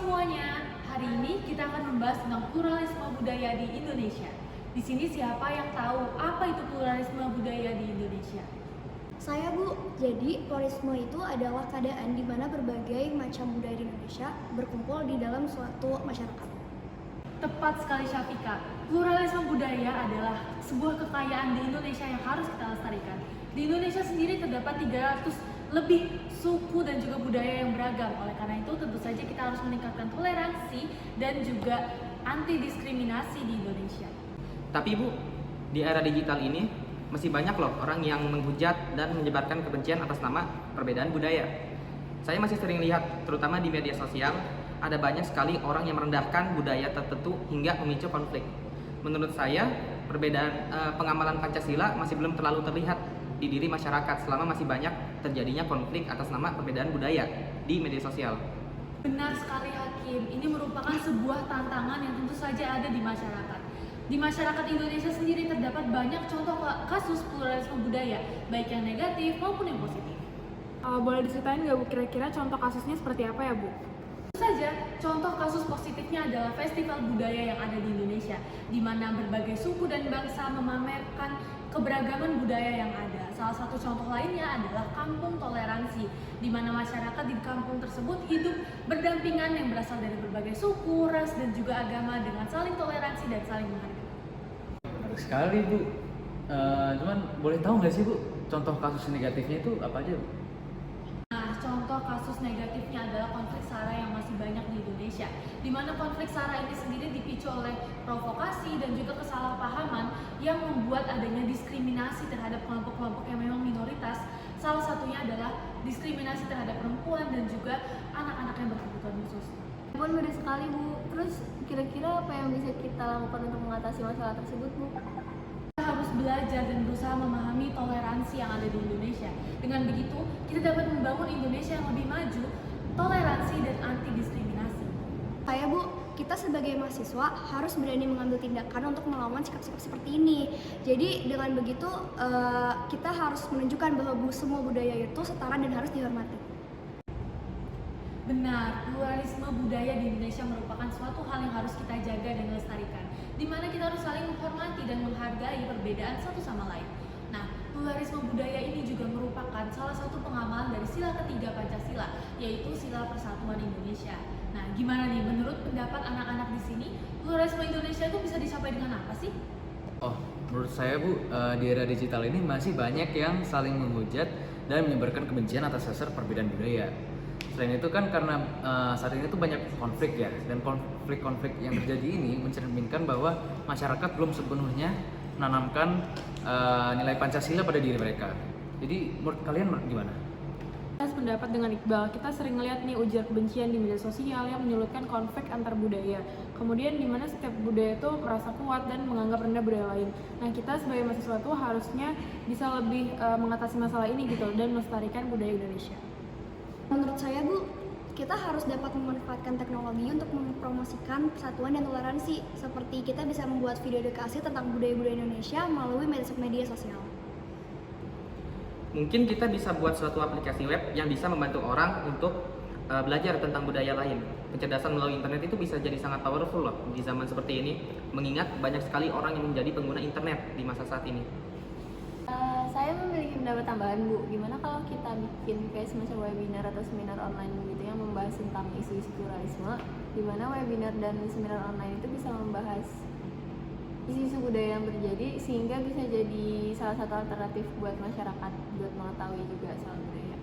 semuanya, hari ini kita akan membahas tentang pluralisme budaya di Indonesia. Di sini siapa yang tahu apa itu pluralisme budaya di Indonesia? Saya Bu, jadi pluralisme itu adalah keadaan di mana berbagai macam budaya di Indonesia berkumpul di dalam suatu masyarakat. Tepat sekali Syafika, pluralisme budaya adalah sebuah kekayaan di Indonesia yang harus kita lestarikan. Di Indonesia sendiri terdapat 300 lebih suku dan juga budaya yang beragam. Oleh karena itu tentu saja kita harus meningkatkan toleransi dan juga anti diskriminasi di Indonesia. Tapi Bu, di era digital ini masih banyak loh orang yang menghujat dan menyebarkan kebencian atas nama perbedaan budaya. Saya masih sering lihat, terutama di media sosial, ada banyak sekali orang yang merendahkan budaya tertentu hingga memicu konflik. Menurut saya, perbedaan pengamalan Pancasila masih belum terlalu terlihat di diri masyarakat selama masih banyak terjadinya konflik atas nama perbedaan budaya di media sosial. Benar sekali Hakim, ini merupakan sebuah tantangan yang tentu saja ada di masyarakat. Di masyarakat Indonesia sendiri terdapat banyak contoh kasus pluralisme budaya, baik yang negatif maupun yang positif. Boleh diceritain nggak Bu, kira-kira contoh kasusnya seperti apa ya Bu? Tentu saja, contoh kasus positifnya adalah festival budaya yang ada di Indonesia, di mana berbagai suku dan bangsa memamerkan keberagaman budaya yang ada. Salah satu contoh lainnya adalah kampung toleransi, di mana masyarakat di kampung tersebut hidup berdampingan yang berasal dari berbagai suku, ras, dan juga agama dengan saling toleransi dan saling menghargai. Bagus sekali Bu. Cuman boleh tahu nggak sih Bu, contoh kasus negatifnya itu apa aja Bu? Nah, contoh kasus negatifnya adalah konflik SARA yang masih banyak di Indonesia, di mana konflik SARA ini sendiri dipicu oleh provokasi dan juga kesalahpahaman yang membuat adanya diskriminasi terhadap kelompok-kelompok yang memang minoritas. Salah satunya adalah diskriminasi terhadap perempuan dan juga anak-anak yang berkebutuhan khusus. Ampun, mudah sekali Bu. Terus kira-kira apa yang bisa kita lakukan untuk mengatasi masalah tersebut Bu? Kita harus belajar dan berusaha memahami toleransi yang ada di Indonesia. Dengan begitu, kita dapat membangun Indonesia yang lebih maju, toleransi dan anti diskriminasi. Saya Bu, kita sebagai mahasiswa harus berani mengambil tindakan untuk melawan sikap-sikap seperti ini. Jadi dengan begitu kita harus menunjukkan bahwa semua budaya itu setara dan harus dihormati. Benar, pluralisme budaya di Indonesia merupakan suatu hal yang harus kita jaga dan lestarikan, di mana kita harus saling menghormati dan menghargai perbedaan satu sama lain. Nah, pluralisme budaya ini juga merupakan salah satu pengamalan dari sila ketiga Pancasila, yaitu sila persatuan Indonesia. Nah, gimana nih menurut pendapat anak-anak di sini, pluralisme Indonesia itu bisa dicapai dengan apa sih? Oh, menurut saya Bu, di era digital ini masih banyak yang saling menghujat dan menyebarkan kebencian atas dasar perbedaan budaya. Selain itu kan karena saat ini tuh banyak konflik ya, dan konflik-konflik yang terjadi ini mencerminkan bahwa masyarakat belum sepenuhnya menanamkan nilai Pancasila pada diri mereka. Jadi menurut kalian gimana? Saya sependapat dengan Iqbal, kita sering lihat nih ujar kebencian di media sosial yang menyulitkan konflik antar budaya. Kemudian di mana setiap budaya itu merasa kuat dan menganggap rendah budaya lain. Nah, kita sebagai mahasiswa tuh harusnya bisa lebih mengatasi masalah ini gitu dan melestarikan budaya Indonesia. Menurut saya Bu, kita harus dapat memanfaatkan teknologi untuk mempromosikan persatuan dan toleransi. Seperti kita bisa membuat video edukasi tentang budaya-budaya Indonesia melalui media sosial. Mungkin kita bisa buat suatu aplikasi web yang bisa membantu orang untuk belajar tentang budaya lain. Kecerdasan melalui internet itu bisa jadi sangat powerful loh di zaman seperti ini, mengingat banyak sekali orang yang menjadi pengguna internet di masa saat ini. Saya memiliki pendapat tambahan Bu, gimana kalau kita bikin kayak semacam webinar atau seminar online gitu yang membahas tentang isu-isu pluralisme, di mana webinar dan seminar online itu bisa membahas isu-isu budaya yang terjadi sehingga bisa jadi salah satu alternatif buat masyarakat buat mengetahui juga soal budaya.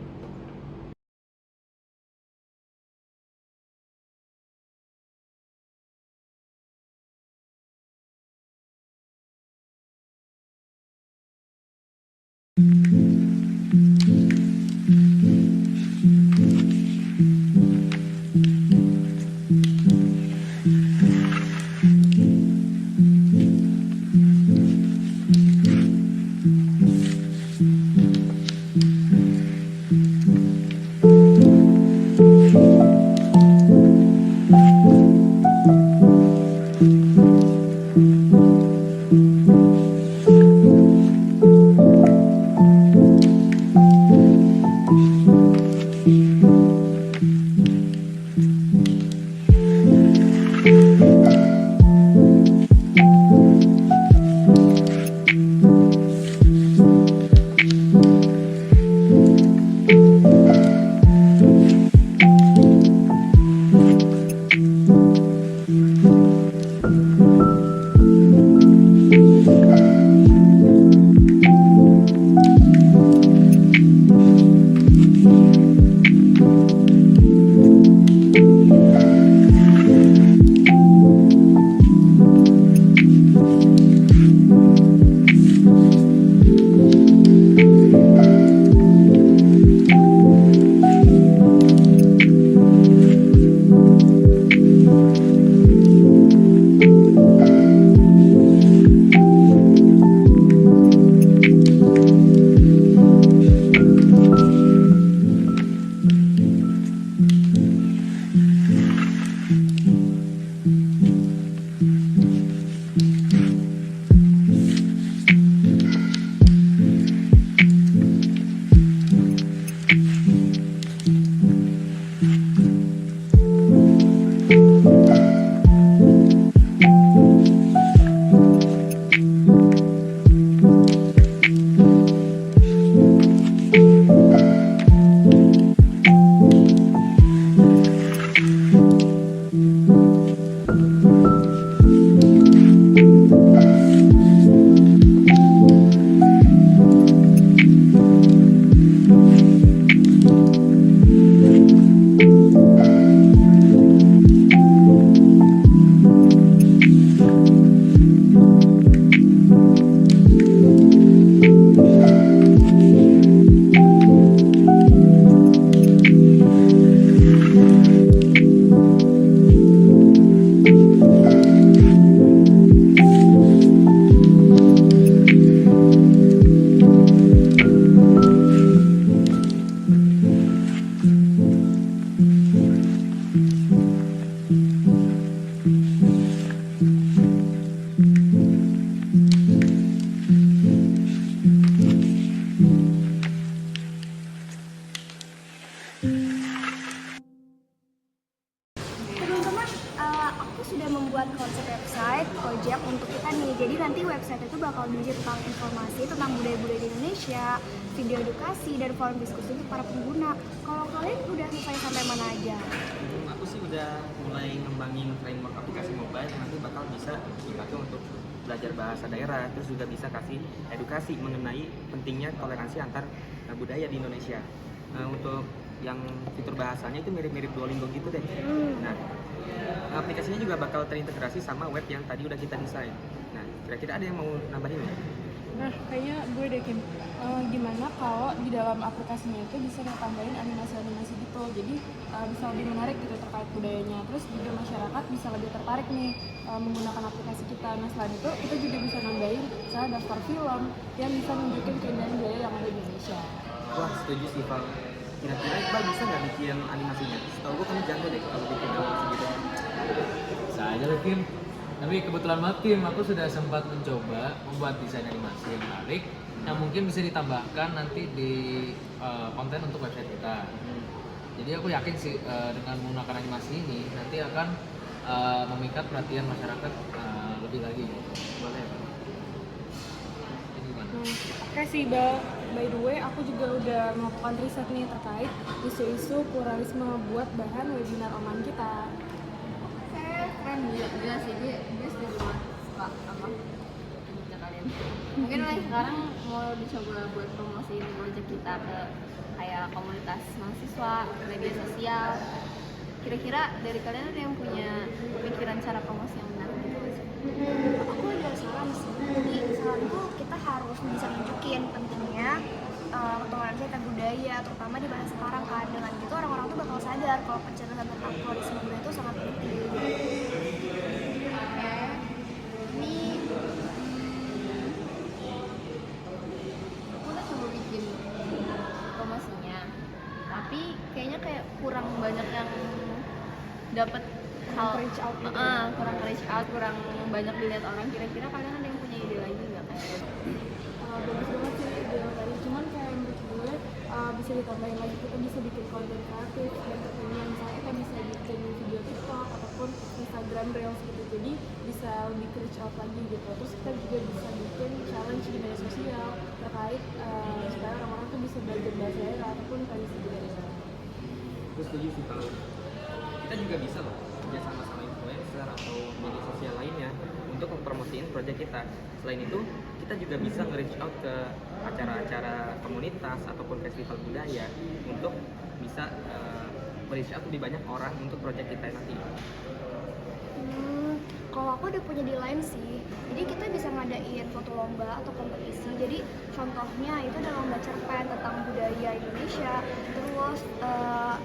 website itu bakal berisi tentang informasi tentang budaya-budaya di Indonesia, video edukasi, dan forum diskusi untuk para pengguna. Kalau kalian udah selesai sampai mana aja? Aku sih udah mulai ngembangin framework aplikasi mobile yang nanti bakal bisa dipakai untuk belajar bahasa daerah, terus juga bisa kasih edukasi mengenai pentingnya toleransi antar budaya di Indonesia. Untuk yang fitur bahasanya itu mirip-mirip Duolingo gitu deh. Nah, aplikasinya juga bakal terintegrasi sama web yang tadi udah kita desain. Nah, kira-kira ada yang mau nambahin ya? Nah, kayaknya gue deh Kim, gimana kalau di dalam aplikasinya itu bisa ditambahin animasi-animasi gitu, jadi bisa lebih menarik gitu terkait budayanya. Terus juga masyarakat bisa lebih tertarik nih menggunakan aplikasi kita. Nah, selain itu kita juga bisa nambahin misalnya daftar film yang bisa nunjukin keindahan budaya yang ada di Indonesia. Wah, setuju sih, Val. Kira-kira Iqbal bisa nggak bikin animasinya? Setahu gue kamu jago deh kalau bikin animasi gitu. Bisa aja loh Kim. Tapi kebetulan banget Kim, aku sudah sempat mencoba membuat desain animasi yang menarik yang mungkin bisa ditambahkan nanti di konten untuk website kita. Jadi aku yakin sih dengan menggunakan animasi ini nanti akan memikat perhatian masyarakat lebih lagi. Boleh. Ini gimana? Oke sih, by the way, aku juga udah melakukan riset nih terkait isu-isu pluralisme buat bahan webinar online kita. Keren juga sih, dia setuju banget suka apa kerja kalian. Mungkin mulai sekarang mau dicoba buat promosiin project kita ke kayak komunitas mahasiswa, media sosial. Kira-kira dari kalian ada yang punya pikiran cara promosi yang menarik gitu nggak sih? Aku ada saran sih. Jadi saranku kita harus bisa nunjukin pentingnya toleransi antar budaya, terutama di masa sekarang kan. Dengan gitu orang-orang tuh bakal sadar kalau pencegahan tentang pluralisme budaya itu sangat penting. Oke. Ini aku udah coba bikin promosinya, tapi kayaknya kayak kurang banyak yang dapat hal Reach out gitu. kurang reach out, kurang banyak dilihat orang. Kira-kira kalian ada yang punya ide lagi nggak kayak Bagus banget sih ide yang tadi, cuman kayak menurut gue bisa ditambahin lagi, kita bisa bikin konten kreatif dan tentunya misalnya kita bisa bikin video TikTok ataupun Instagram Reels gitu, jadi bisa lebih ke reach out lagi gitu. Terus kita juga bisa bikin challenge di media sosial terkait supaya orang-orang tuh bisa belajar bahasa daerah ataupun tradisi budaya. Terus setuju sih kalau kita juga bisa loh kerja sama influencer atau media sosial lainnya untuk mempromosiin proyek kita. Selain itu, kita juga bisa nge-reach out ke acara-acara komunitas ataupun festival budaya untuk bisa nge-reach out lebih banyak orang untuk proyek kita nanti. Kalau aku udah punya di lain sih, jadi kita bisa ngadain foto lomba atau kompetisi. Jadi contohnya itu ada lomba cerpen tentang budaya Indonesia, terus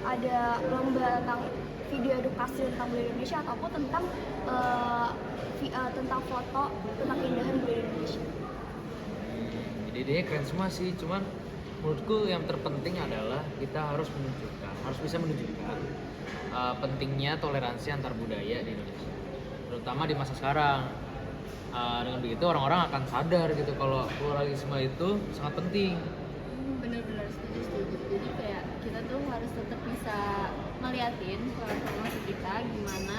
ada lomba tentang video edukasi tentang budaya Indonesia ataupun tentang foto tentang keindahan budaya Indonesia. Ide-idenya keren semua sih, cuman menurutku yang terpenting adalah kita harus bisa menunjukkan pentingnya toleransi antar budaya di Indonesia, terutama di masa sekarang. Dengan begitu orang-orang akan sadar gitu kalau pluralisme itu sangat penting. bener-bener setuju. Jadi kayak kita tuh harus tetap bisa ngeliatin promosi kita gimana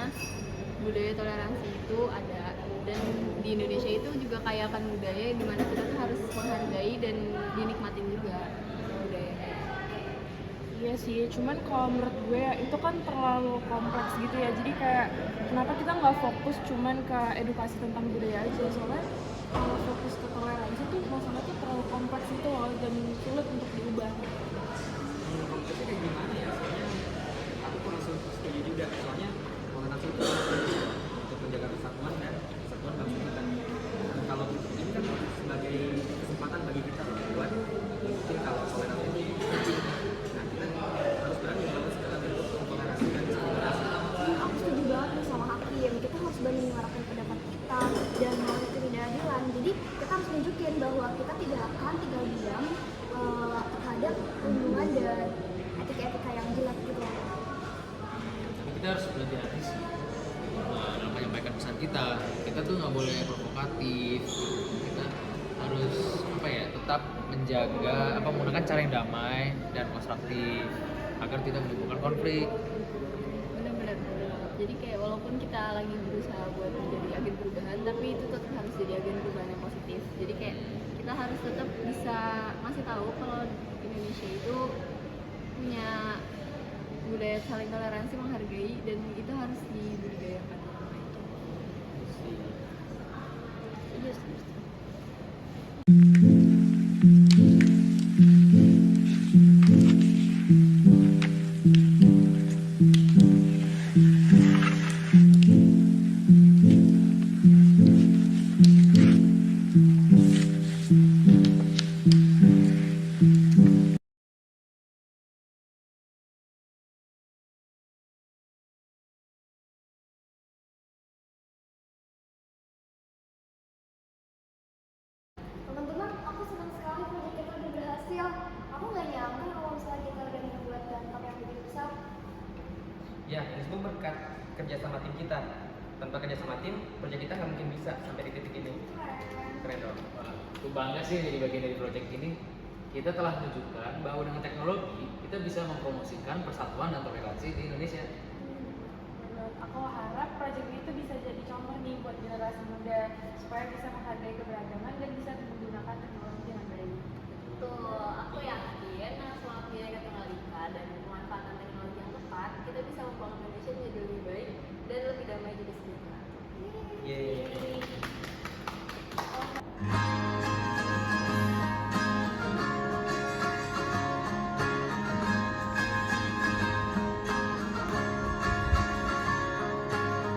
budaya toleransi itu ada, dan di Indonesia itu juga kaya akan budaya dimana kita tuh harus menghargai dan dinikmatin juga budayanya. Iya sih, cuman kalau menurut gue ya, itu kan terlalu kompleks gitu ya. Jadi kayak kenapa kita nggak fokus cuman ke edukasi tentang budaya aja? Soalnya kalau fokus ke toleransi tuh masalah tuh terlalu kompleks gitu loh dan sulit untuk diubah. Konteksnya kayak gimana ya? Soalnya aku kurang setuju juga. Soalnya toleransi itu untuk menjaga persatuan dan kesatuan bangsa kita. Dan kalau ini kan sebagai kesempatan bagi kita loh buat mungkin kalau toleransi itu nah kita harus berani banget segala bentuk toleransi dan diskriminasi. Aku setuju banget nih sama Hakim. Kita harus berani menyuarakan pendapat kita dan melawan ketidakadilan. Jadi kita harus tunjukin bahwa kita tidak akan tinggal diam terhadap hubungan dan etika-etika yang jelek gitu. Tapi kita harus berhati-hati sih dalam menyampaikan pesan kita. Kita tuh nggak boleh provokatif. Kita harus tetap menjaga menggunakan cara yang damai dan konstruktif agar tidak menimbulkan konflik. Bener-bener Jadi kayak walaupun kita lagi berusaha buat menjadi agen perubahan, tapi itu tetap harus jadi agen perubahan yang positif. Jadi kayak kita harus tetap bisa ngasih tahu kalau Indonesia itu punya budaya saling toleransi, menghargai, dan itu harus dibudidayakan. Teman-teman, aku senang sekali proyek kita udah berhasil. Aku nggak nyangka kalau misalnya kita udah membuat dampak yang begitu besar. Ya, ini semua berkat kerja sama tim kita. Tanpa kerja sama tim, proyek kita nggak mungkin bisa sampai di titik ini. Keren dong. Wah, aku bangga sih jadi bagian dari proyek ini. Kita telah menunjukkan bahwa dengan teknologi kita bisa mempromosikan persatuan dan toleransi di Indonesia. Aku harap proyek itu bisa jadi contoh nih buat generasi muda supaya bisa menghargai keberagaman dan bisa menggunakan teknologi dengan baik. Betul, aku yakin selama pendidikan tunggal dan pemanfaatan teknologi yang tepat, kita bisa membangun Indonesia menjadi lebih baik dan lebih damai juga sejahtera. Yeay.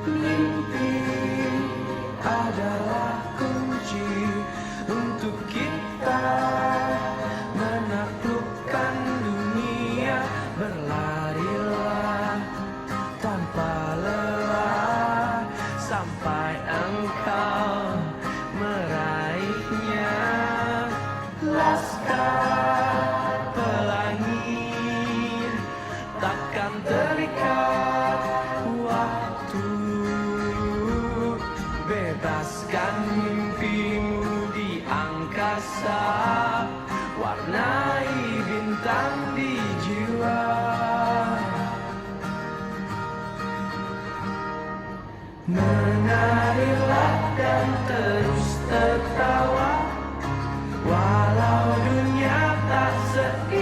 Mimpi adalah kunci untuk kita menaklukkan dunia. Berlarilah tanpa lelah sampai engkau meraihnya. Laskar pelangi takkan terikat waktu. Bebaskan mimpimu di angkasa, warnai bintang di jiwa. Menarilah dan terus tertawa, walau dunia tak seimbang.